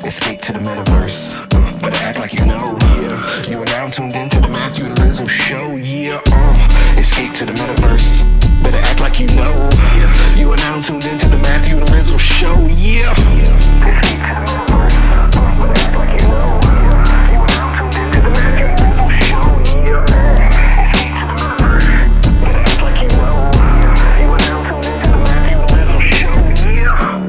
Escape to the Metaverse. Better act like you know. Yeah. You are now tuned into the Matthew and Rizzle show. Yeah. Escape to the Metaverse. Better act like you know. Yeah. You are now tuned into the Matthew and Rizzle show. Yeah. Escape to the Metaverse. Better act like you know. Yeah. You are now tuned into the Matthew and Rizzle show. Yeah. Escape to the Metaverse. Better act like you know. Yeah. You are now tuned into the Matthew and Rizzle show. Yeah.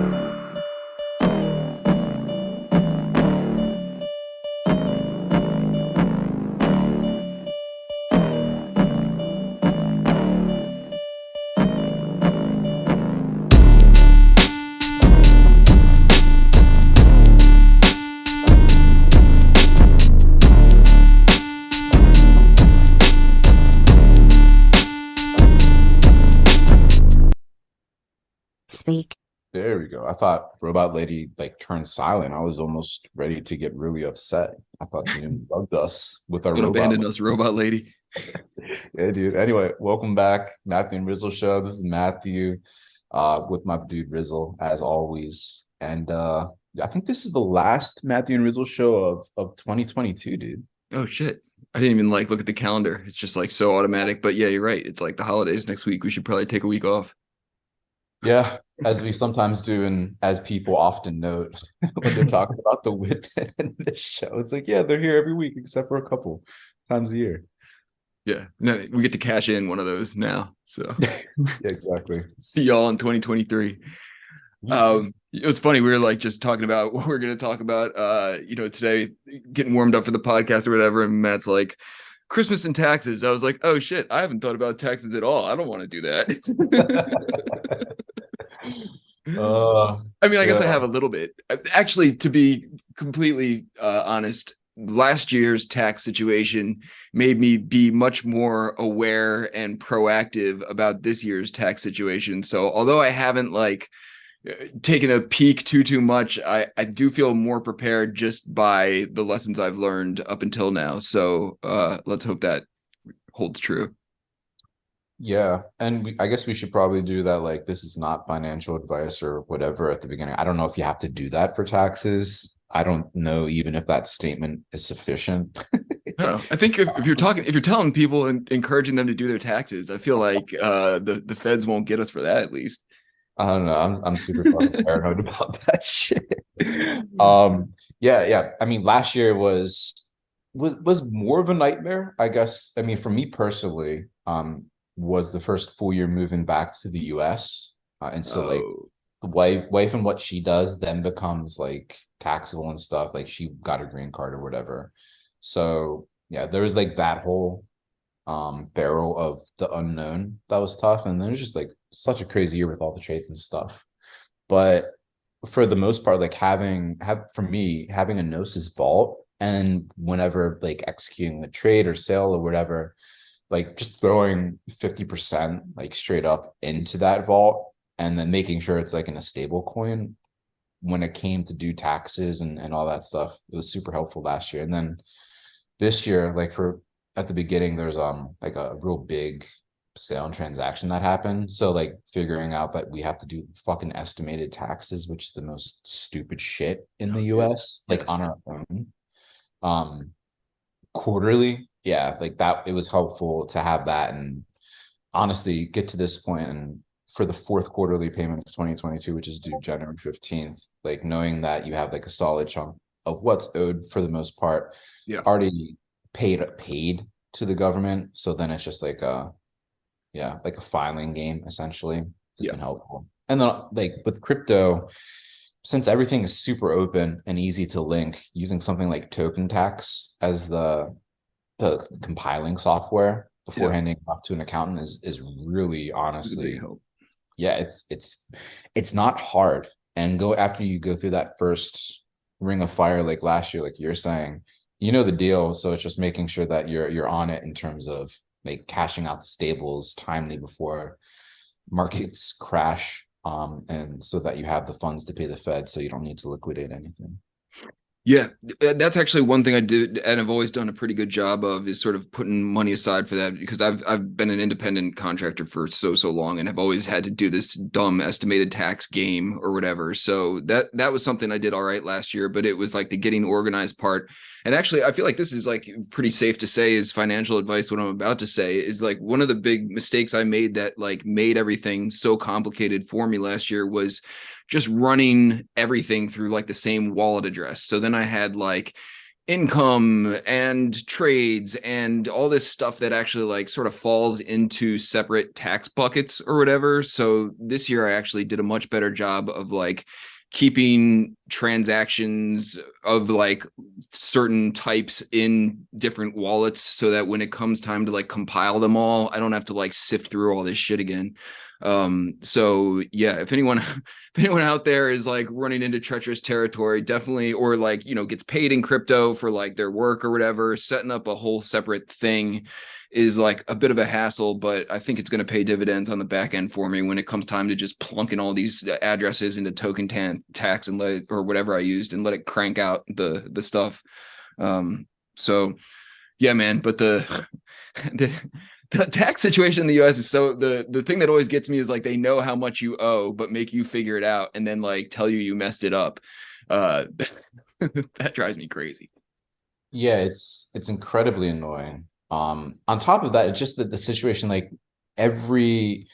Speak. There we go. I thought Robot Lady turned silent. I was almost ready to get really upset. I thought she bugged us with our Don't robot. abandon us, Robot Lady. Yeah, dude. Anyway, welcome back, Matthew and Rizzle show. This is Matthew, with my dude Rizzle, as always. And I think this is the last Matthew and Rizzle show of 2022, dude. Oh shit. I didn't even look at the calendar. It's just so automatic. But yeah, you're right. It's the holidays next week. We should probably take a week off. Yeah, as we sometimes do, and as people often note when they're talking about the width in this show, it's yeah, they're here every week except for a couple times a year. Yeah, no, we get to cash in one of those now. So Yeah, exactly. see y'all in 2023. Yes. It was funny. We were just talking about what we're going to talk about, today, getting warmed up for the podcast or whatever. And Matt's like, Christmas and taxes. I was like, oh shit, I haven't thought about taxes at all. I don't want to do that. I mean, I guess I have a little bit. Actually, to be completely honest, last year's tax situation made me be much more aware and proactive about this year's tax situation. So although I haven't taken a peek too much, I do feel more prepared just by the lessons I've learned up until now. So let's hope that holds true. Yeah, and I guess we should probably do that. This is not financial advice or whatever at the beginning. I don't know if you have to do that for taxes. I don't know even if that statement is sufficient. I don't know. I think if you're telling people and encouraging them to do their taxes, I feel like the feds won't get us for that, at least. I don't know. I'm super fucking paranoid about that shit. Yeah. I mean, last year was more of a nightmare, I guess. I mean, for me personally, was the first full year moving back to the US. And so the wife and what she does then becomes taxable and stuff. She got a green card or whatever. So yeah, there was that whole barrel of the unknown that was tough. And then it was just such a crazy year with all the trades and stuff. But for the most part, having a Gnosis vault, and whenever executing the trade or sale or whatever, just throwing 50% straight up into that vault, and then making sure it's in a stable coin when it came to do taxes and all that stuff, it was super helpful last year. And then this year, at the beginning, there's a real big sale and transaction that happened. So figuring out that we have to do fucking estimated taxes, which is the most stupid shit in the US, on our own, quarterly. Yeah, that it was helpful to have that, and honestly get to this point, and for the fourth quarterly payment of 2022, which is due January 15th, knowing that you have a solid chunk of what's owed for the most part, already paid to the government. So then it's just a filing game essentially. It's been helpful. And then with crypto, since everything is super open and easy to link, using something like Token Tax as the compiling software before handing it off to an accountant is really, honestly, it's not hard. And after you go through that first ring of fire, last year, you're saying, the deal. So it's just making sure that you're on it in terms of cashing out the stables timely before markets crash, and so that you have the funds to pay the Fed, so you don't need to liquidate anything. Yeah, that's actually one thing I did, and I've always done a pretty good job of, is sort of putting money aside for that, because I've been an independent contractor for so long, and have always had to do this dumb estimated tax game or whatever. So that was something I did all right last year, but it was like the getting organized part. And actually, I feel like this is like pretty safe to say is financial advice. What I'm about to say is like one of the big mistakes I made that like made everything so complicated for me last year was just running everything through like the same wallet address. So then I had like income and trades and all this stuff that actually like sort of falls into separate tax buckets or whatever. So this year I actually did a much better job of like keeping transactions of like certain types in different wallets, so that when it comes time to like compile them all, I don't have to like sift through all this shit again. So yeah, if anyone out there is like running into treacherous territory, definitely, or like, you know, gets paid in crypto for like their work or whatever, setting up a whole separate thing is like a bit of a hassle, but I think it's going to pay dividends on the back end for me when it comes time to just plunk in all these addresses into token tax and let it, or whatever I used, and let it crank out the stuff. So yeah, man, but the tax situation in the US is so, the thing that always gets me is like they know how much you owe, but make you figure it out and then like tell you messed it up. That drives me crazy. Yeah, it's incredibly annoying. On top of that, it's just that the situation, like every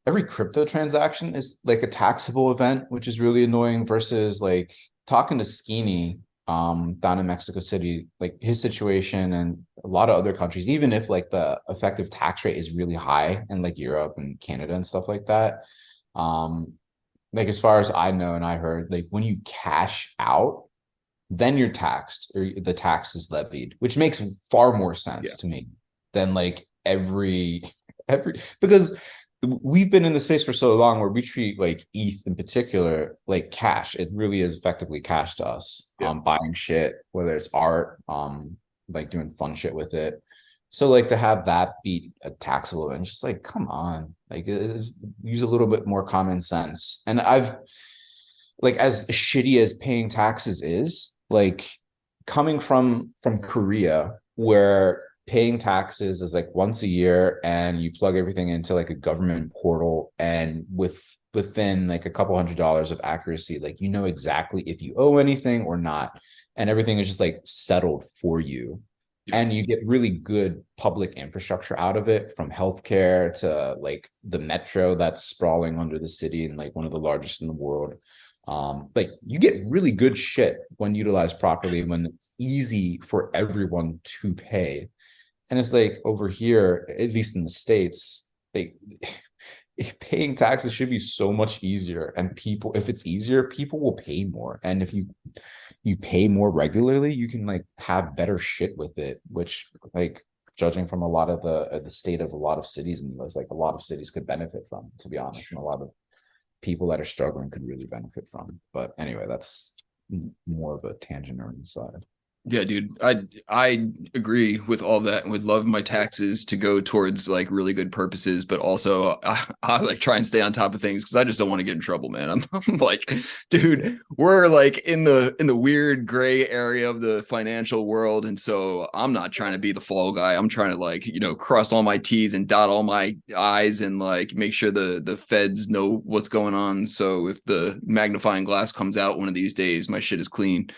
every crypto transaction is like a taxable event, which is really annoying versus like talking to Skeeny down in Mexico City, like his situation and a lot of other countries, even if like the effective tax rate is really high in like Europe and Canada and stuff like that. Um, like as far as I know and I heard, like when you cash out, then you're taxed or the tax is levied, which makes far more sense to me than like every because we've been in the space for so long where we treat like ETH in particular like cash. It really is effectively cash to us. Buying shit, whether it's art, like doing fun shit with it. So like to have that be a taxable and just like come on, like use a little bit more common sense. And I've like as shitty as paying taxes is, like coming from Korea where paying taxes is like once a year and you plug everything into like a government portal and within like a couple $100s of accuracy, like you know exactly if you owe anything or not, and everything is just like settled for you. And you get really good public infrastructure out of it, from healthcare to like the metro that's sprawling under the city and like one of the largest in the world. Like you get really good shit when utilized properly, when it's easy for everyone to pay. And it's like over here, at least in the States, like paying taxes should be so much easier. And people, if it's easier, people will pay more. And if you pay more regularly, you can like have better shit with it, which like judging from a lot of the state of a lot of cities in the US, like a lot of cities could benefit from, to be honest, and a lot of people that are struggling could really benefit from. But anyway, that's more of a tangent or inside. Yeah, dude, I agree with all that and would love my taxes to go towards like really good purposes, but also I like try and stay on top of things because I just don't want to get in trouble, man. I'm like, dude, we're like in the weird gray area of the financial world, and so I'm not trying to be the fall guy. I'm trying to like, you know, cross all my T's and dot all my I's and like make sure the feds know what's going on. So if the magnifying glass comes out one of these days, my shit is clean.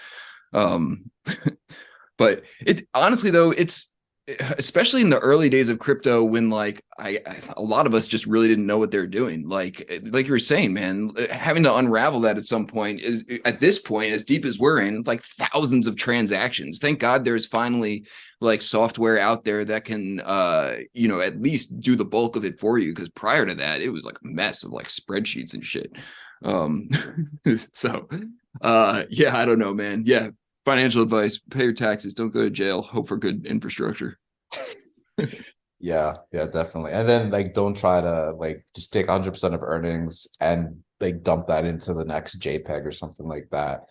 But it's honestly though, it's especially in the early days of crypto when like a lot of us just really didn't know what they're doing. Like you were saying, man, having to unravel that at some point is, at this point, as deep as we're in, it's like thousands of transactions. Thank God there's finally like software out there that can you know, at least do the bulk of it for you, because prior to that it was like a mess of like spreadsheets and shit. So yeah, I don't know, man. Yeah, financial advice: pay your taxes, don't go to jail, hope for good infrastructure. Yeah, definitely. And then like don't try to like just take 100% of earnings and like dump that into the next JPEG or something like that.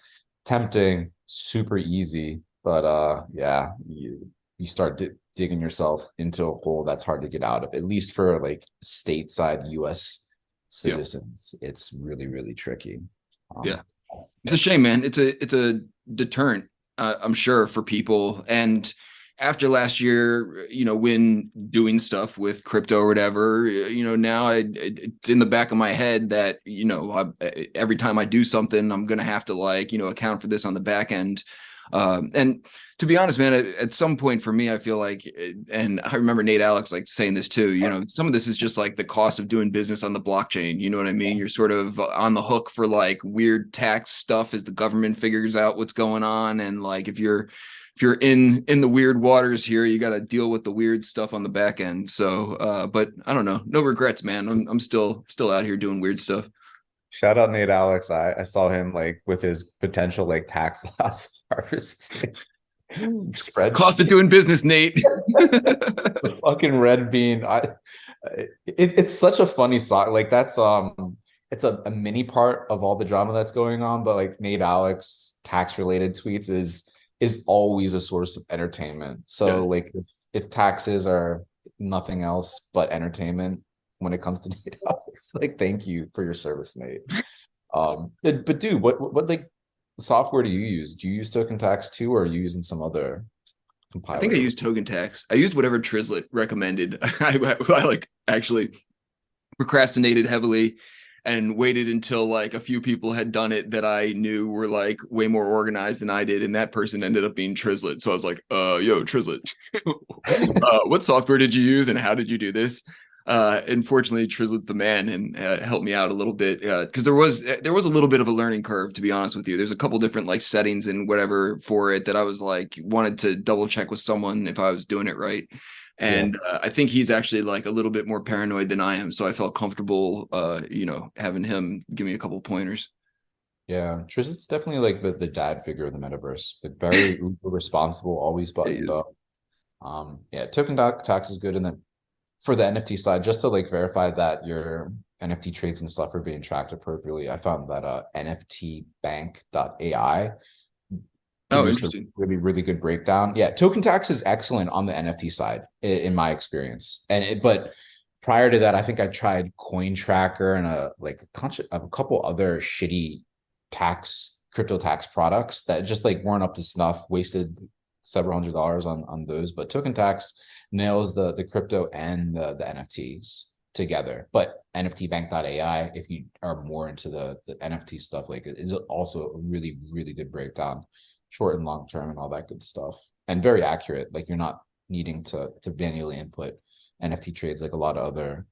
Tempting, super easy, but yeah, you start digging yourself into a hole that's hard to get out of, at least for like stateside US citizens. It's really, really tricky. Yeah. It's a shame, man. It's a deterrent. I'm sure, for people. And after last year, when doing stuff with crypto or whatever, now it's in the back of my head that, every time I do something, I'm going to have to account for this on the back end. And to be honest, man, at some point for me, I feel like, and I remember Nate Alex saying this too, some of this is just like the cost of doing business on the blockchain. You know what I mean? You're sort of on the hook for weird tax stuff as the government figures out what's going on. And if you're in the weird waters here, you got to deal with the weird stuff on the back end. So, but I don't know, no regrets, man. I'm still out here doing weird stuff. Shout out Nate Alex. I saw him with his potential tax loss harvesting spread. Cost of doing business, Nate. The fucking red bean. It's such a funny song. That's it's a mini part of all the drama that's going on. But Nate Alex tax related tweets is always a source of entertainment. So if taxes are nothing else but entertainment when it comes to Nate Alex, thank you for your service, Nate. But dude, what software do you use? Do you use Token Tax too, or are you using some other compiler? I think I used Token Tax. I used whatever Trizlet recommended. I actually procrastinated heavily and waited until a few people had done it that I knew were way more organized than I did, and that person ended up being Trizlet. So I was like, yo, Trizlet, what software did you use and how did you do this? Unfortunately, Trizlet's the man and helped me out a little bit, because there was a little bit of a learning curve, to be honest with you. There's a couple different settings and whatever for it that I was wanted to double check with someone if I was doing it right. And I think he's actually a little bit more paranoid than I am. So I felt comfortable, having him give me a couple pointers. Yeah, Trizlet's definitely the dad figure of the metaverse. Very responsible, always buttoned up. Token Tax is good. And then for the NFT side, just to verify that your NFT trades and stuff are being tracked appropriately, I found that nftbank.ai. Oh, interesting. Really, really good breakdown. Yeah, Token Tax is excellent on the NFT side, in my experience. But prior to that, I think I tried Coin Tracker and a couple other shitty crypto tax products that just weren't up to snuff. Wasted several $100s on those. But Token Tax nails the crypto and the NFTs together. But nftbank.ai, if you are more into the NFT stuff, is also a really, really good breakdown, short and long term and all that good stuff, and very accurate. You're not needing to manually input NFT trades like a lot of other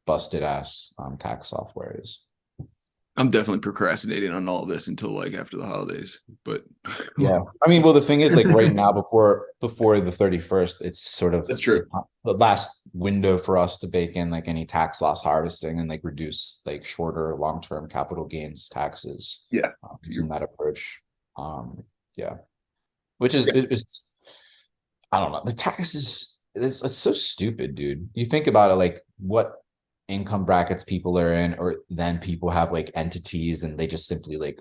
busted ass tax software is. I'm definitely procrastinating on all of this until after the holidays, but yeah, I mean, well, the thing is right now before the 31st, it's sort of that's true. The last window for us to bake in any tax loss harvesting and reduce shorter long-term capital gains taxes. Yeah, using that approach. Which is it's I don't know. The taxes, it's so stupid, dude. You think about it, what income brackets people are in, or then people have entities and they just simply I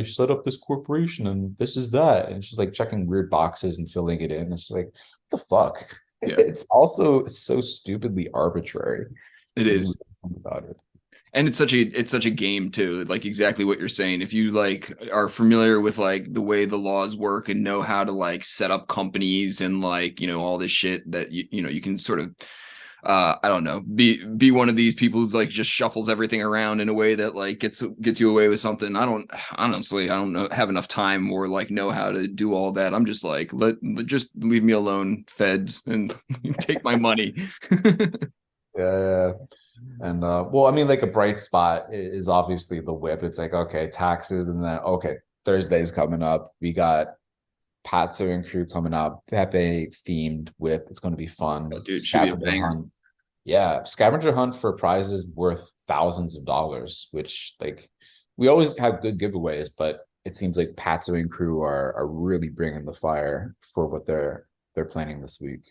set up this corporation and this is that, and it's just checking weird boxes and filling it in. It's just what the fuck. Yeah. It's so stupidly arbitrary. It is about it. And it's such a game too, exactly what you're saying. If you are familiar with the way the laws work and know how to set up companies and all this shit that you can sort of I don't know, be one of these people who's just shuffles everything around in a way that gets you away with something. I don't have enough time or know how to do all that. I'm just just leave me alone, feds, and take my money. Yeah. And well, I mean, a bright spot is obviously the whip. It's okay, taxes, and then Thursday's coming up. We got Patso and crew coming up. Pepe themed whip. It's going to be fun. Oh, dude, should be a banger. Hunt. Yeah, scavenger hunt for prizes worth thousands of dollars, which we always have good giveaways, but it seems Patso and crew are really bringing the fire for what they're planning this week.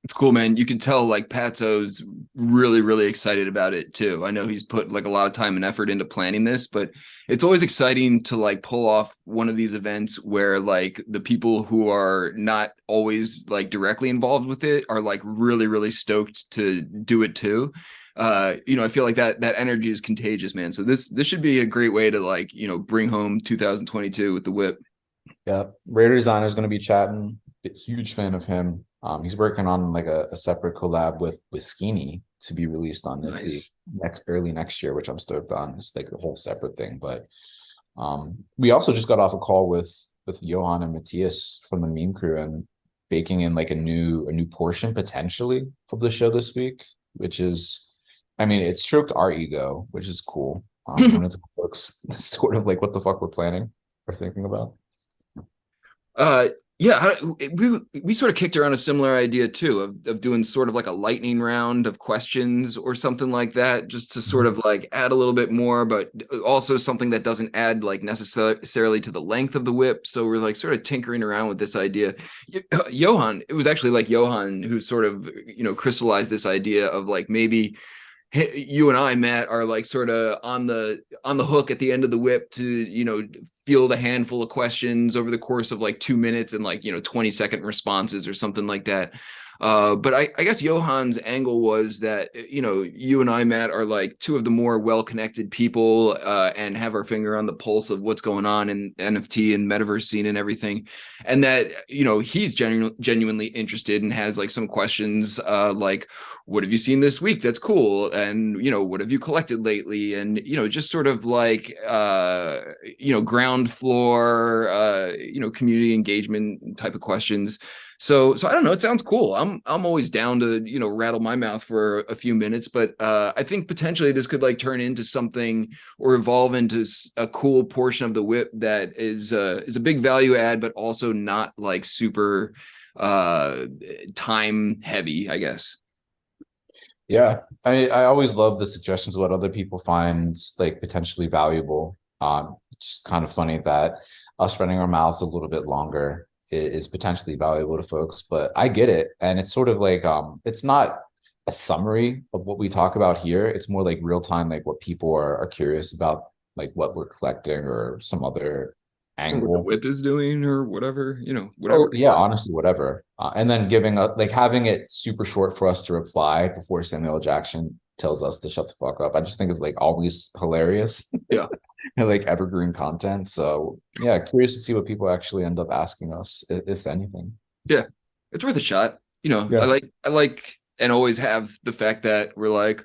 It's cool, man. You can tell Patso's really, really excited about it too. I know he's put a lot of time and effort into planning this, but it's always exciting to pull off one of these events where the people who are not always directly involved with it are really, really stoked to do it too. I feel that energy is contagious, man. So this should be a great way to bring home 2022 with the whip. Yeah, Raider Designer is going to be chatting. Huge fan of him. He's working on like a separate collab with Skinny to be released on Nifty Nice. early next year, which I'm stoked on. It's like a whole separate thing. But we also just got off a call with Johan and Matthias from the meme crew and baking in like a new portion potentially of the show this week, which is, I mean, it stroked our ego, which is cool. One of the folks sort of like what the fuck we're planning or thinking about. Yeah, we sort of kicked around a similar idea too of doing sort of like a lightning round of questions or something like that, just to sort of like add a little bit more, but also something that doesn't add like necessarily to the length of the whip. So we're like sort of tinkering around with this idea. Johan, it was actually like Johan who sort of, crystallized this idea of like maybe you and I, Matt, are like sort of on the hook at the end of the whip to, field a handful of questions over the course of like 2 minutes and like, 20-second responses or something like that. But I guess Johan's angle was that, you and I, Matt, are like two of the more well-connected people and have our finger on the pulse of what's going on in NFT and Metaverse scene and everything. And that, he's genuinely interested and has like some questions like, what have you seen this week? That's cool. And, what have you collected lately? And, just sort of like, ground floor, community engagement type of questions. So I don't know. It sounds cool. I'm always down to, rattle my mouth for a few minutes, but I think potentially this could like turn into something or evolve into a cool portion of the whip that is a big value add, but also not like super time heavy, I guess. Yeah, I always love the suggestions of what other people find like potentially valuable. Just kind of funny that us running our mouths a little bit longer is potentially valuable to folks, but I get it. And it's sort of like it's not a summary of what we talk about here. It's more like real time, like what people are curious about, like what we're collecting or some other Or what the angle. whip is doing or whatever, whatever. Oh yeah, honestly, whatever. And then giving a like having it super short for us to reply before Samuel Jackson tells us to shut the fuck up. I just think is like always hilarious. Yeah. And like evergreen content. So yeah, curious to see what people actually end up asking us, if anything. Yeah. It's worth a shot. Yeah. I like and always have the fact that we're like,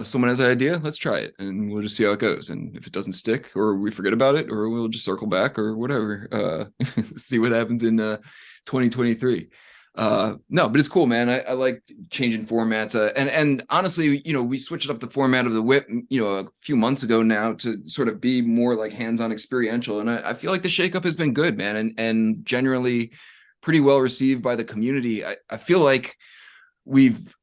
someone has an idea, let's try it and we'll just see how it goes. And if it doesn't stick or we forget about it or we'll just circle back or whatever, see what happens in 2023. No, but it's cool, man. I like changing formats and honestly, we switched up the format of the whip, a few months ago now to sort of be more like hands-on experiential. And I feel like the shakeup has been good, man, and generally pretty well received by the community. I feel like we've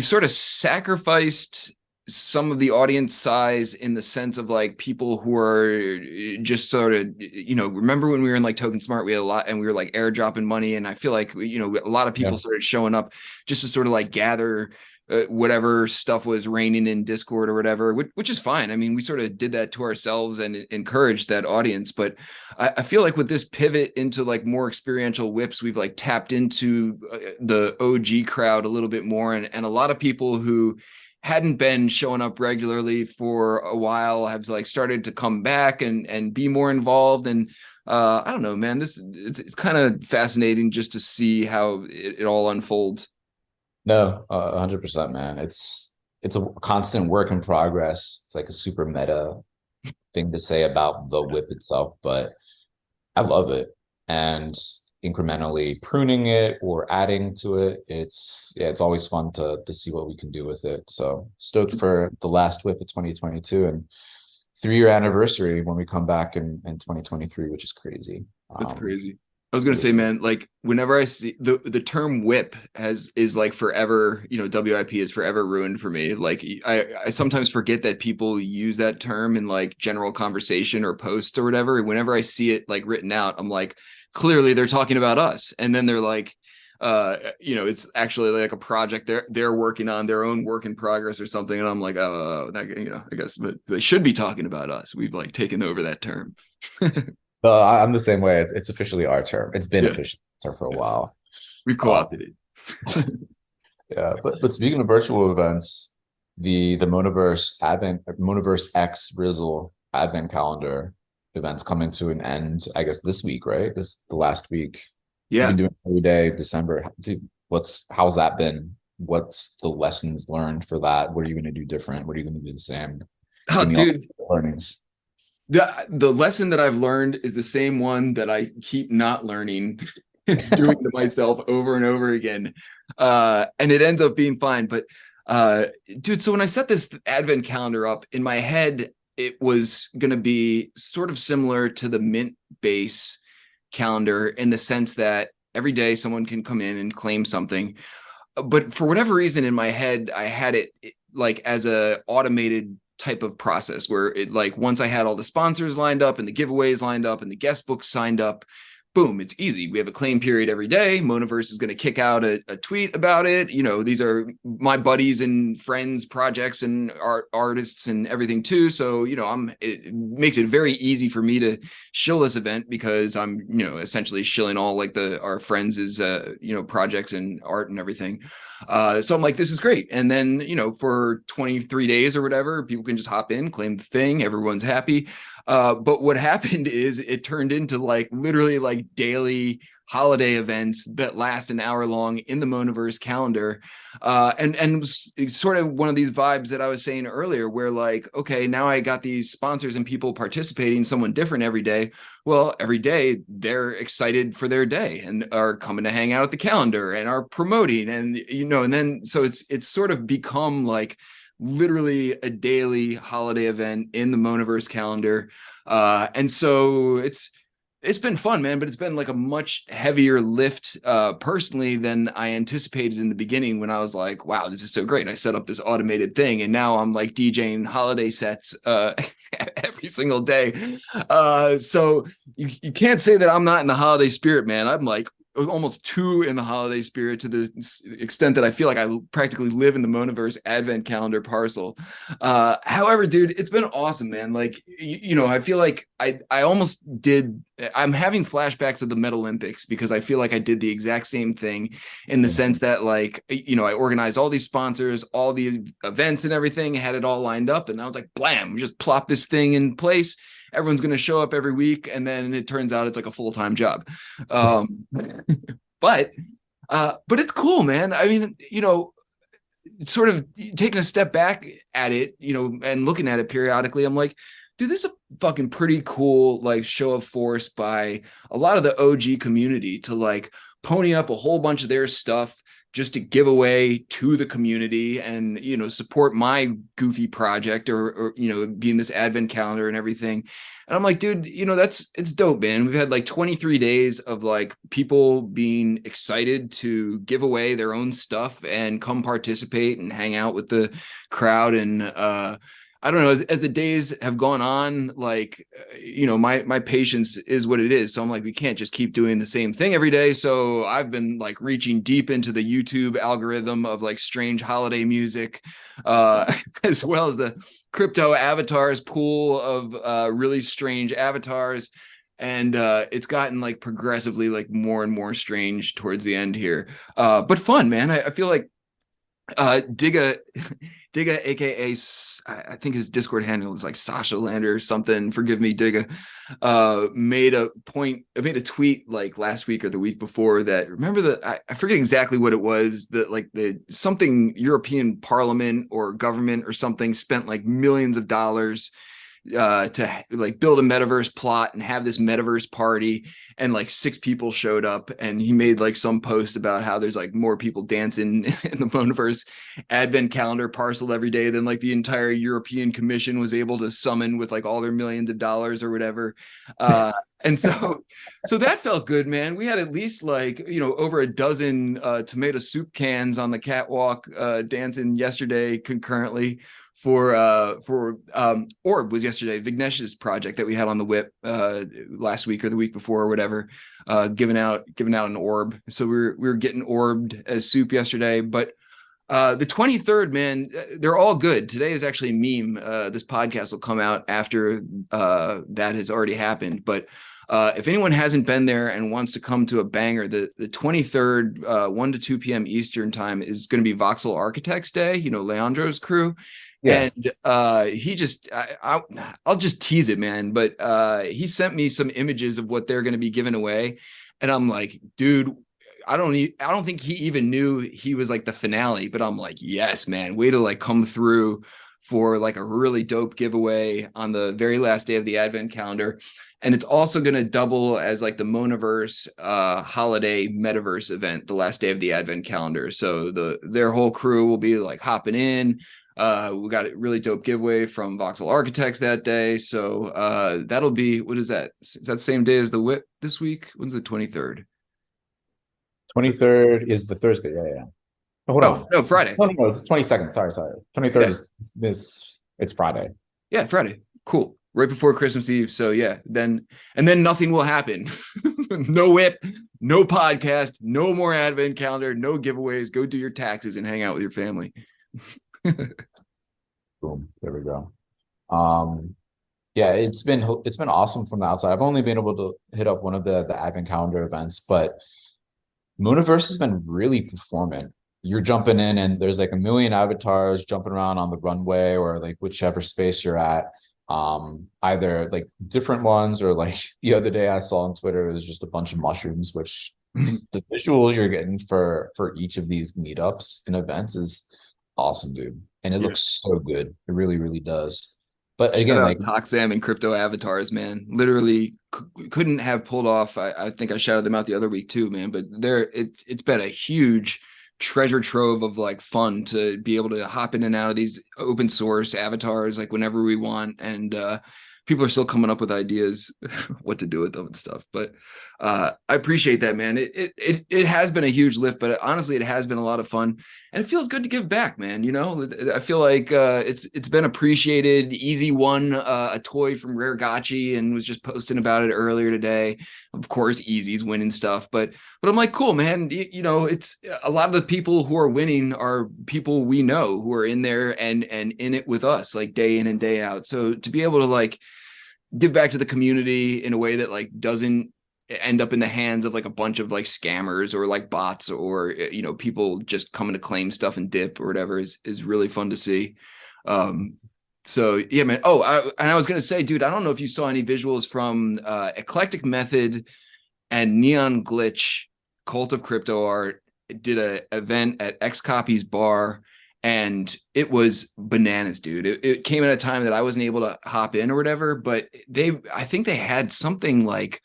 sort of sacrificed some of the audience size in the sense of like people who are just sort of, remember when we were in like Token Smart, we had a lot and we were like airdropping money. And I feel like, a lot of people started showing up just to sort of like gather whatever stuff was raining in Discord or whatever, which is fine. I mean, we sort of did that to ourselves and encouraged that audience. But I feel like with this pivot into like more experiential whips, we've like tapped into the OG crowd a little bit more. And a lot of people who hadn't been showing up regularly for a while have like started to come back and be more involved. And I don't know, man, it's kind of fascinating just to see how it all unfolds. No, 100%, man. It's a constant work in progress. It's like a super meta thing to say about the whip itself, but I love it. And incrementally pruning it or adding to it, it's always fun to see what we can do with it. So stoked for the last whip of 2022 and 3-year anniversary when we come back in 2023, which is crazy. That's crazy. I was gonna say, man, like whenever I see the term whip is like forever, WIP is forever ruined for me. Like I sometimes forget that people use that term in like general conversation or posts or whatever. Whenever I see it like written out, I'm like, clearly they're talking about us. And then they're like, it's actually like a project they're working on, their own work in progress or something. And I'm like, oh, I guess, but they should be talking about us. We've like taken over that term. I'm the same way. It's officially our term. It's been officially our term for a while. We've co-opted it. Yeah, but speaking of virtual events, the Monaverse X Rizzle advent calendar events coming to an end, I guess this week, right? This the last week. You've Yeah. been doing every day, December. Dude, how's that been? What's the lessons learned for that? What are you going to do different? What are you going to do the same? Oh, Give me all dude. the learnings. The lesson that I've learned is the same one that I keep not learning, doing to myself over and over again. And it ends up being fine. But dude, so when I set this advent calendar up in my head, it was going to be sort of similar to the Mint base calendar in the sense that every day someone can come in and claim something. But for whatever reason in my head, I had it like as a automated type of process where it like once I had all the sponsors lined up and the giveaways lined up and the guest books signed up, boom, it's easy. We have a claim period every day. Monaverse is going to kick out a tweet about it. You know, these are my buddies and friends projects and artists and everything too. So, you know, it makes it very easy for me to shill this event because I'm, you know, essentially shilling all like our friends' you know, projects and art and everything. So I'm like, this is great. And then, you know, for 23 days or whatever, people can just hop in, claim the thing. Everyone's happy. But what happened is it turned into like literally like daily holiday events that last an hour long in the Monaverse calendar. And it's sort of one of these vibes that I was saying earlier where like, okay, now I got these sponsors and people participating, someone different every day. Well, every day they're excited for their day and are coming to hang out at the calendar and are promoting and, you know, and then, so it's sort of become like literally a daily holiday event in the Monaverse calendar. And so it's been fun, man, but it's been like a much heavier lift personally than I anticipated in the beginning when I was like, wow, this is so great. I set up this automated thing and now I'm like DJing holiday sets every single day. So you can't say that I'm not in the holiday spirit, man. I'm like almost too in the holiday spirit to the extent that I feel like I practically live in the Monaverse advent calendar parcel. However, dude, it's been awesome, man. Like, you know, I feel like I'm having flashbacks of the Met Olympics because I feel like I did the exact same thing in the sense that like, you know, I organized all these sponsors, all the events and everything, had it all lined up. And I was like, blam, just plop this thing in place. Everyone's going to show up every week. And then it turns out it's like a full-time job. But it's cool, man. I mean, you know, sort of taking a step back at it, you know, and looking at it periodically, I'm like, dude, this is a fucking pretty cool, like, show of force by a lot of the OG community to like pony up a whole bunch of their stuff just to give away to the community and, you know, support my goofy project or, you know, being this advent calendar and everything. And I'm like, dude, you know, it's dope, man. We've had like 23 days of like people being excited to give away their own stuff and come participate and hang out with the crowd. And I don't know, as the days have gone on, like, you know, my patience is what it is. So I'm like, we can't just keep doing the same thing every day. So I've been like reaching deep into the YouTube algorithm of like strange holiday music, as well as the crypto avatars pool of really strange avatars. And it's gotten like progressively like more and more strange towards the end here. But fun, man. I feel like Digga, aka I think his Discord handle is like Sasha Lander or something. Forgive me, Digga. Made a tweet like last week or the week before that. Remember I forget exactly what it was. That like the something European Parliament or government or something spent like millions of dollars to like build a metaverse plot and have this metaverse party, and like 6 people showed up, and he made like some post about how there's like more people dancing in the Monaverse advent calendar parcel every day than like the entire European Commission was able to summon with like all their millions of dollars or whatever. And so that felt good, man. We had at least like, you know, over a dozen tomato soup cans on the catwalk dancing yesterday concurrently for Orb was yesterday, Vignesh's project that we had on the whip last week or the week before or whatever, giving out an orb. So we were getting orbed as soup yesterday. But the 23rd, man, they're all good. Today is actually a meme. This podcast will come out after that has already happened. But if anyone hasn't been there and wants to come to a banger, the 23rd, 1 to 2 p.m. Eastern time is going to be Voxel Architects Day, you know, Leandro's crew. Yeah. And I'll just tease it, man. But he sent me some images of what they're going to be giving away, and I'm like, dude, I don't think he even knew he was like the finale. But I'm like, yes, man, way to like come through for like a really dope giveaway on the very last day of the advent calendar. And it's also going to double as like the Monaverse holiday Metaverse event, the last day of the advent calendar. So their whole crew will be like hopping in. We got a really dope giveaway from Voxel Architects that day. So that'll be, what is that? Is that the same day as the whip this week? When's the 23rd? 23rd is the Thursday. Yeah. Hold on. No, Friday. No, it's 22nd. Sorry. 23rd is this. It's Friday. Yeah, Friday. Cool. Right before Christmas Eve. So yeah, then nothing will happen. No whip, no podcast, no more advent calendar, no giveaways. Go do your taxes and hang out with your family. Boom. There we go. Yeah, it's been awesome from the outside. I've only been able to hit up one of the advent calendar events, but Monaverse has been really performant. You're jumping in and there's like a million avatars jumping around on the runway or like whichever space you're at. Either like different ones or like the other day I saw on Twitter, it was just a bunch of mushrooms, which the visuals you're getting for each of these meetups and events is awesome, dude. And it looks so good. It really, really does. But again, like Toxam and crypto avatars, man, literally couldn't have pulled off. I think I shouted them out the other week too, man. But it's been a huge treasure trove of like fun to be able to hop in and out of these open source avatars like whenever we want. And people are still coming up with ideas what to do with them and stuff. But I appreciate that, man. It has been a huge lift, but honestly, it has been a lot of fun, and it feels good to give back, man. You know, I feel like it's been appreciated. Easy won a toy from Rare Gotchi and was just posting about it earlier today. Of course, Easy's winning stuff, but I'm like, cool, man. You know, it's a lot of the people who are winning are people we know who are in there and in it with us, like day in and day out. So to be able to like give back to the community in a way that like doesn't end up in the hands of like a bunch of like scammers or like bots or, you know, people just coming to claim stuff and dip or whatever is really fun to see. So yeah, man. Oh, and I was going to say, dude, I don't know if you saw any visuals from Eclectic Method and Neon Glitch, Cult of Crypto Art did a event at Xcopy's bar. And it was bananas, dude. It came at a time that I wasn't able to hop in or whatever, but I think they had something like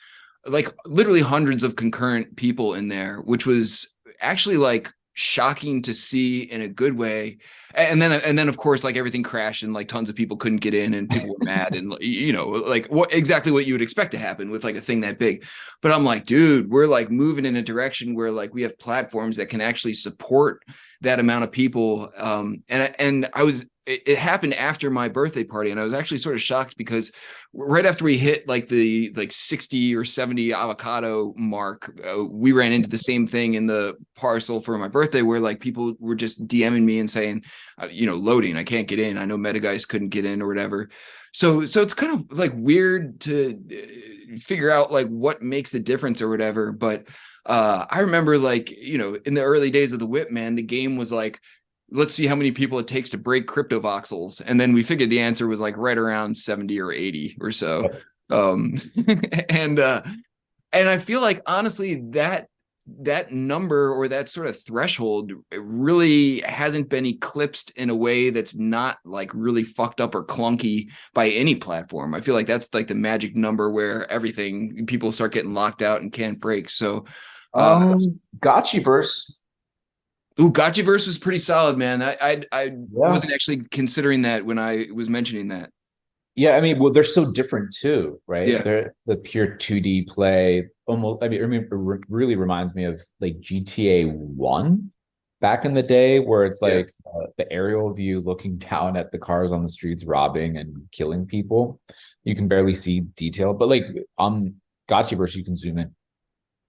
literally hundreds of concurrent people in there, which was actually like shocking to see in a good way. And then of course, like everything crashed and like tons of people couldn't get in and people were mad and, you know, like exactly what you would expect to happen with like a thing that big. But I'm like, dude, we're like moving in a direction where like we have platforms that can actually support that amount of people. It happened after my birthday party, and I was actually sort of shocked because right after we hit like the 60 or 70 avocado mark, we ran into the same thing in the parcel for my birthday where like people were just DMing me and saying, you know, loading, I can't get in. I know Metageist couldn't get in or whatever. So it's kind of like weird to figure out like what makes the difference or whatever. But I remember like, you know, in the early days of the whip, man, the game was like, let's see how many people it takes to break crypto voxels. And then we figured the answer was like right around 70 or 80 or so. And I feel like honestly that number or that sort of threshold really hasn't been eclipsed in a way that's not like really fucked up or clunky by any platform. I feel like that's like the magic number where people start getting locked out and can't break. So Gotchiverse. Ooh, Gotchiverse was pretty solid, man. I wasn't actually considering that when I was mentioning that. Yeah, I mean, well, they're so different too, right? Yeah. They're the pure 2D play. Almost, I mean, it really reminds me of like GTA 1 back in the day, where it's like the aerial view looking down at the cars on the streets, robbing and killing people. You can barely see detail, but like on Gotchiverse, you can zoom in.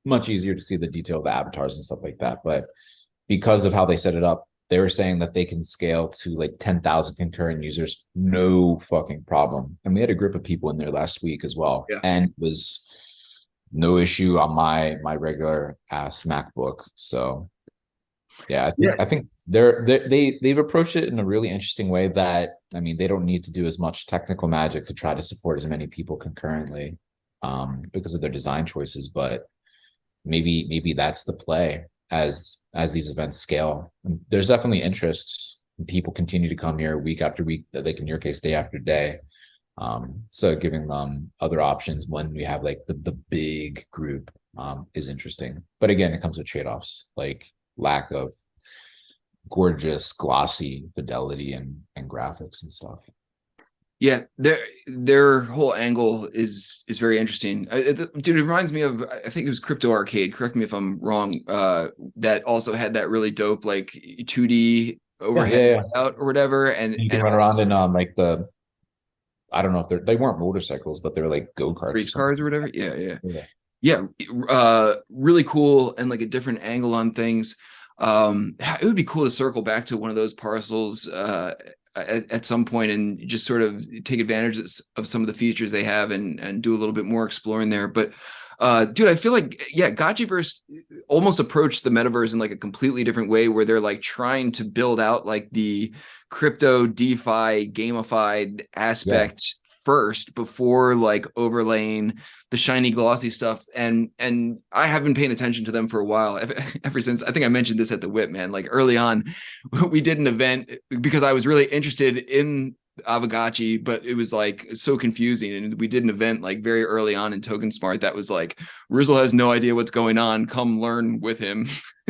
Much easier to see the detail of the avatars and stuff like that. But because of how they set it up, they were saying that they can scale to like 10,000 concurrent users, no fucking problem. And we had a group of people in there last week as well. Yeah. And it was no issue on my regular ass MacBook. So Yeah, Yeah. I think they've approached it in a really interesting way that, I mean, they don't need to do as much technical magic to try to support as many people concurrently, because of their design choices. But maybe that's the play as these events scale. And there's definitely interest. People continue to come here week after week, like in your case, day after day. So giving them other options when we have like the big group is interesting. But again, it comes with trade-offs, like lack of gorgeous, glossy fidelity and graphics and stuff. Yeah, their whole angle is very interesting. Dude, it reminds me of, I think it was Crypto Arcade. Correct me if I'm wrong. That also had that really dope like 2D overhead layout or whatever, and you can run around in like the, I don't know if they weren't motorcycles, but they were like go-karts, race cars or whatever. Yeah. Yeah. Really cool, and like a different angle on things. It would be cool to circle back to one of those parcels at some point and just sort of take advantage of some of the features they have and do a little bit more exploring there. But dude, I feel like, yeah, Gotchiverse almost approached the metaverse in like a completely different way, where they're like trying to build out like the crypto DeFi gamified aspect first before like overlaying the shiny glossy stuff. And I have been paying attention to them for a while, ever since, I think I mentioned this at the Whip, man. Like early on, we did an event because I was really interested in Avagachi, but it was like so confusing. And we did an event like very early on in Token Smart that was like, Rizzle has no idea what's going on, come learn with him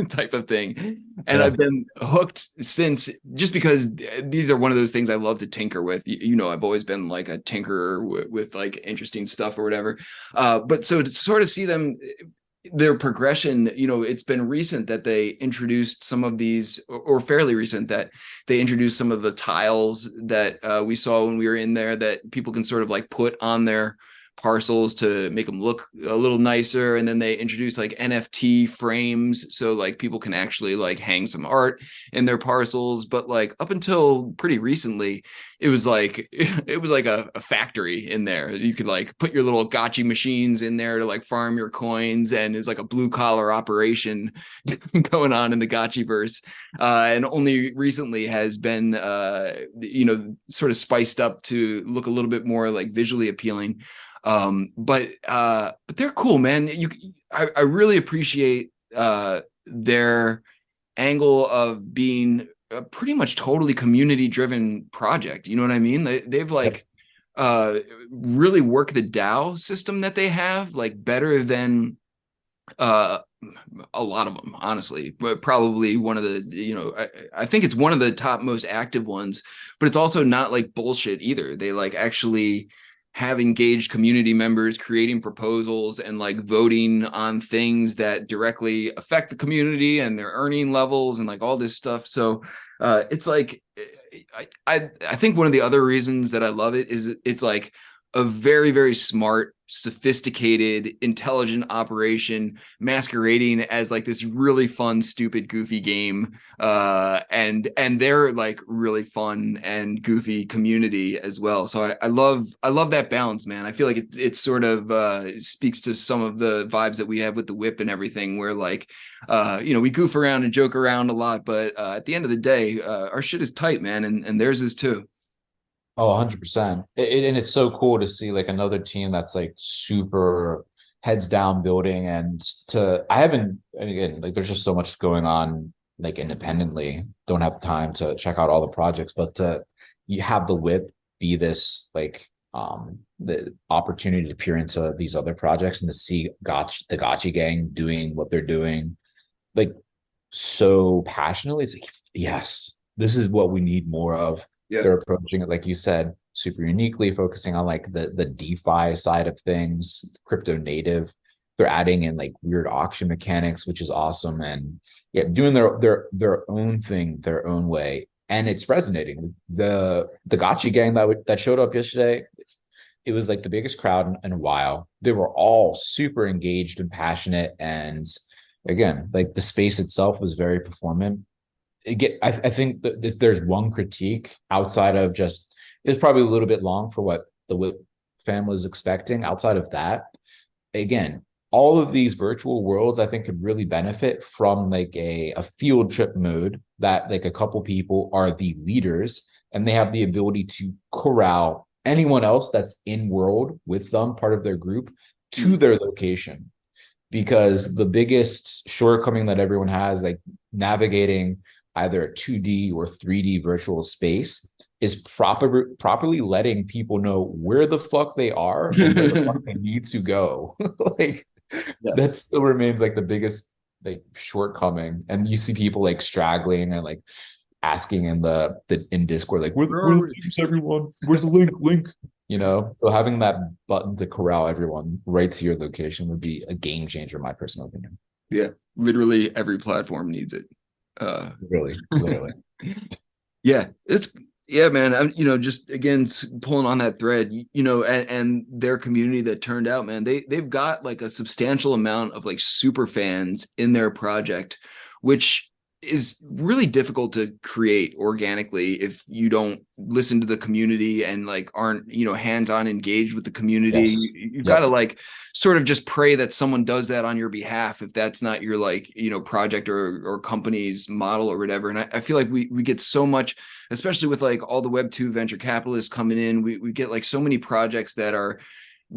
type of thing. And I've been hooked since, just because these are one of those things I love to tinker with. You know, I've always been like a tinkerer with like interesting stuff or whatever. But so to sort of see them, their progression, you know, it's been recent that they introduced some of these, or fairly recent that they introduced some of the tiles that we saw when we were in there that people can sort of like put on their parcels to make them look a little nicer. And then they introduced like NFT frames, so like people can actually like hang some art in their parcels. But like up until pretty recently, it was like a factory in there. You could like put your little gotcha machines in there to like farm your coins, and it's like a blue collar operation going on in the Gotchiverse. And only recently has been you know, sort of spiced up to look a little bit more like visually appealing. But they're cool, man. I really appreciate their angle of being a pretty much totally community driven project. You know what I mean? They've like really worked the DAO system that they have like better than a lot of them, honestly. But probably one of the, you know, I think it's one of the top most active ones, but it's also not like bullshit either. They like actually have engaged community members creating proposals and like voting on things that directly affect the community and their earning levels and like all this stuff. So it's like, I think one of the other reasons that I love it is it's like a very, very smart, sophisticated, intelligent operation masquerading as like this really fun, stupid, goofy game. And they're like really fun and goofy community as well. So I love that balance, man. I feel like it sort of speaks to some of the vibes that we have with the Whip and everything, where like, you know, we goof around and joke around a lot, but at the end of the day, our shit is tight, man. And theirs is too. Oh, 100%. And it's so cool to see like another team that's like super heads down building. And I haven't, and again, like there's just so much going on like independently. Don't have time to check out all the projects, but you have the Whip be this like the opportunity to peer into these other projects and to see the Gotchi gang doing what they're doing like so passionately. It's like, yes, this is what we need more of. Yeah. They're approaching it, like you said, super uniquely, focusing on like the DeFi side of things, crypto native. They're adding in like weird auction mechanics, which is awesome. And yeah, doing their own thing, their own way. And it's resonating. The Gotchi gang that showed up yesterday, it was like the biggest crowd in a while. They were all super engaged and passionate. And again, like the space itself was very performant. I think that if there's one critique outside of just, it's probably a little bit long for what the Whip fan was expecting. Outside of that, again, all of these virtual worlds, I think, could really benefit from like a field trip mode that like a couple people are the leaders and they have the ability to corral anyone else that's in world with them, part of their group, to their location. Because the biggest shortcoming that everyone has, like navigating either a 2D or 3D virtual space, is properly letting people know where the fuck they are and where the fuck they need to go. Like that still remains like the biggest like shortcoming. And you see people like straggling and like asking in the in Discord, like, where's the links, everyone? Where's the link? You know, so having that button to corral everyone right to your location would be a game changer, in my personal opinion. Yeah, literally every platform needs it. Literally. Yeah, man. I'm, just again pulling on that thread, and their community that turned out, man. They've got like a substantial amount of like super fans in their project, which is really difficult to create organically if you don't listen to the community and like aren't hands-on engaged with the community. Yes. You've got to like sort of just pray that someone does that on your behalf if that's not your like project or company's model or whatever. And I feel like we get so much, especially with like all the Web2 venture capitalists coming in, we get like so many projects that are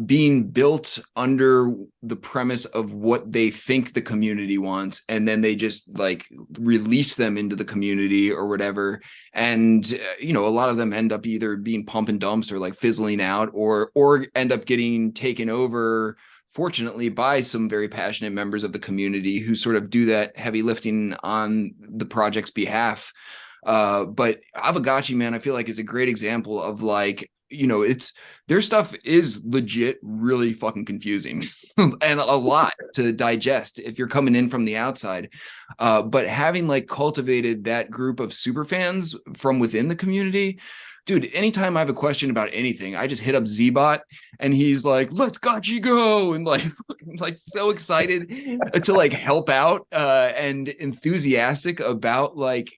being built under the premise of what they think the community wants, and then they just like release them into the community or whatever. And a lot of them end up either being pump and dumps or like fizzling out or end up getting taken over, fortunately, by some very passionate members of the community who sort of do that heavy lifting on the project's behalf. But Aavegotchi, man, I feel like is a great example of like, it's their stuff is legit really fucking confusing and a lot to digest if you're coming in from the outside. But having like cultivated that group of super fans from within the community, dude, anytime I have a question about anything, I just hit up Zbot and he's like, let's Gotchi go. And like so excited to like help out and enthusiastic about like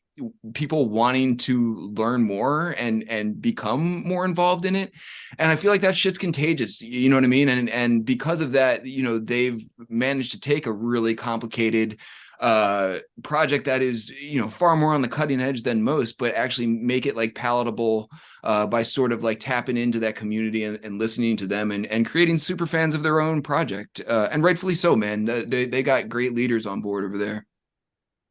people wanting to learn more and become more involved in it. And I feel like that shit's contagious, you know what I mean? And because of that, they've managed to take a really complicated project that is far more on the cutting edge than most, but actually make it like palatable by sort of like tapping into that community and listening to them and creating super fans of their own project, and rightfully so, man. They got great leaders on board over there.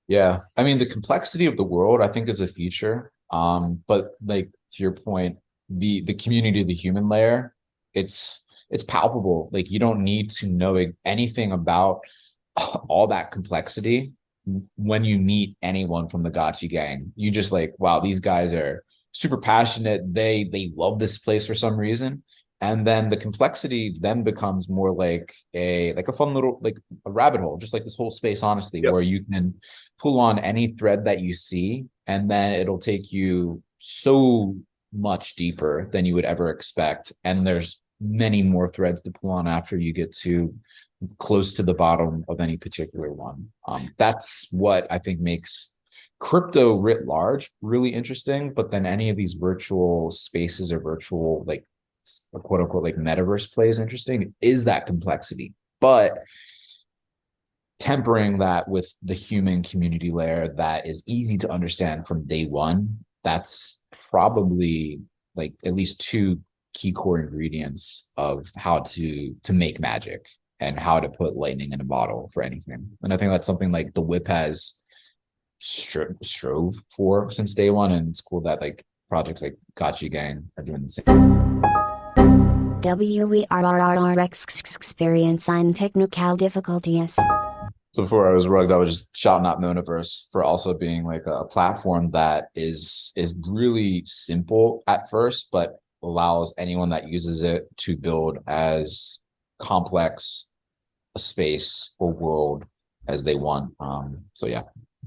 Yeah, I mean the complexity of the world I think is a feature, but like to your point, the community, the human layer, it's palpable. Like you don't need to know anything about all that complexity when you meet anyone from the Gotchi gang. You just like, wow, these guys are super passionate. They love this place for some reason. And then the complexity then becomes more like a fun little like a rabbit hole, just like this whole space, honestly, where you can pull on any thread that you see, and then it'll take you so much deeper than you would ever expect. And there's many more threads to pull on after you get to close to the bottom of any particular one. That's what I think makes crypto writ large really interesting. But then any of these virtual spaces or virtual like quote unquote like metaverse plays interesting is that complexity, but tempering that with the human community layer that is easy to understand from day one. That's probably like at least two key core ingredients of how to make magic and how to put lightning in a bottle for anything. And I think that's something like the whip has strove for since day one, and it's cool that like projects like Gotchi Gang are doing the same. WERRRX experience and technical difficulties. So before I was rugged, I was just shouting out Monaverse for also being like a platform that is really simple at first, but allows anyone that uses it to build as complex a space or world as they want. So yeah.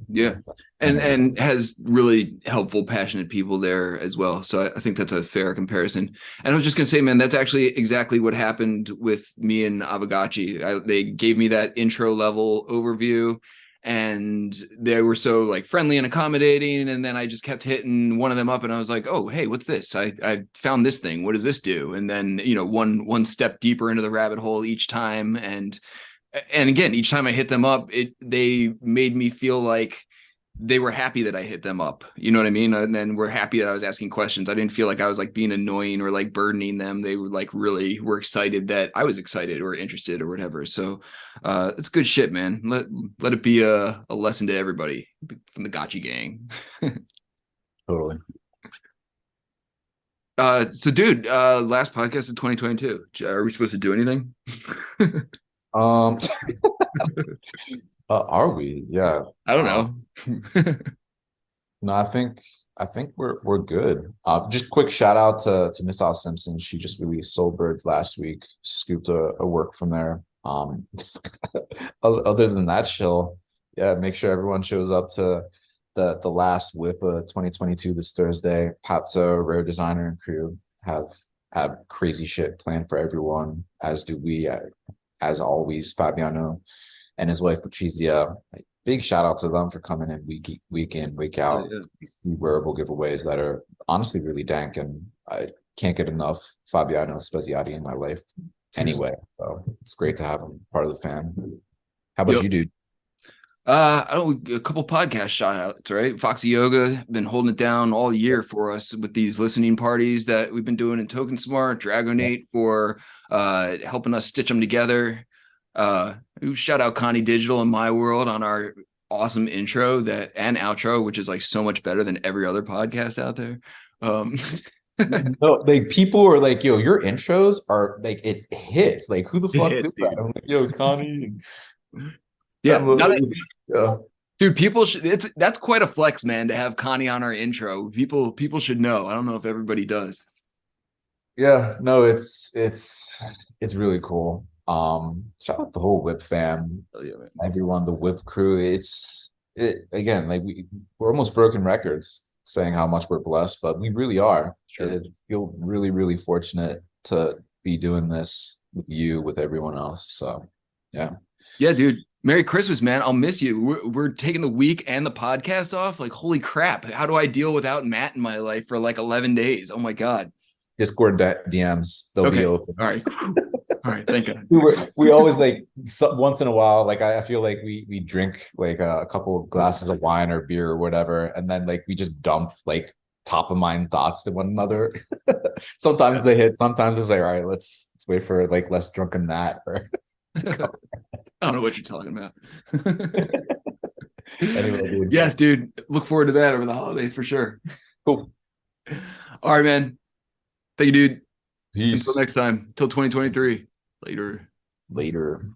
Yeah. And has really helpful, passionate people there as well. So I think that's a fair comparison. And I was just going to say, man, that's actually exactly what happened with me and Aavegotchi. They gave me that intro level overview and they were so like friendly and accommodating. And then I just kept hitting one of them up and I was like, oh, hey, what's this? I found this thing. What does this do? And then, one step deeper into the rabbit hole each time. And And again, each time I hit them up, they made me feel like they were happy that I hit them up. You know what I mean? And then we're happy that I was asking questions. I didn't feel like I was like being annoying or like burdening them. They were like really were excited that I was excited or interested or whatever. So it's good shit, man. Let it be a lesson to everybody from the Gotchi gang. Totally. So dude, last podcast of 2022. Are we supposed to do anything? Are we? Yeah. I don't know. No, I think we're good. Just quick shout out to Miss Al Simpson. She just released Soul Birds last week. Scooped a work from there. Other than that, yeah, make sure everyone shows up to the last whip of 2022 this Thursday. Papto, Rare Designer, and crew have crazy shit planned for everyone, as do we. As always, Fabiano and his wife Patrizia. Big shout out to them for coming in week in, week out. Oh, yeah. These wearable giveaways that are honestly really dank, and I can't get enough Fabiano Speziati in my life anyway. So it's great to have him part of the fam. How about Yep. you, dude? I don't a couple podcast shout outs, right? Foxy Yoga been holding it down all year for us with these listening parties that we've been doing in Token Smart, Dragonate for helping us stitch them together. Shout out Connie Digital and My World on our awesome intro and outro, which is like so much better than every other podcast out there. No, like people are like, yo, your intros are like it hits. Like who the fuck hits, did that? I'm like, yo, Connie. Yeah, Yeah. dude, that's quite a flex, man, to have Connie on our intro. People should know. I don't know if everybody does. Yeah, no, it's really cool. Shout out the whole Whip fam, Oh, yeah, man. everyone, the Whip crew. Again, like we're almost broken records saying how much we're blessed, but we really are. Sure. I feel really, really fortunate to be doing this with you, with everyone else. So yeah. Yeah, dude. Merry Christmas, man. I'll miss you. We're taking the week and the podcast off. Like, holy crap. How do I deal without Matt in my life for like 11 days? Oh my God. Discord DMs, they'll be open. All right. All right. Thank God. We always like once in a while, like I feel like we drink like a couple of glasses of wine or beer or whatever, and then like we just dump like top of mind thoughts to one another. Sometimes they hit, sometimes it's like, all right, let's wait for like less drunken Matt or I don't know what you're talking about. anyway, dude. Yes, dude. Look forward to that over the holidays for sure. Cool. All right, man. Thank you, dude. Peace. Until next time. Till 2023. Later. Later.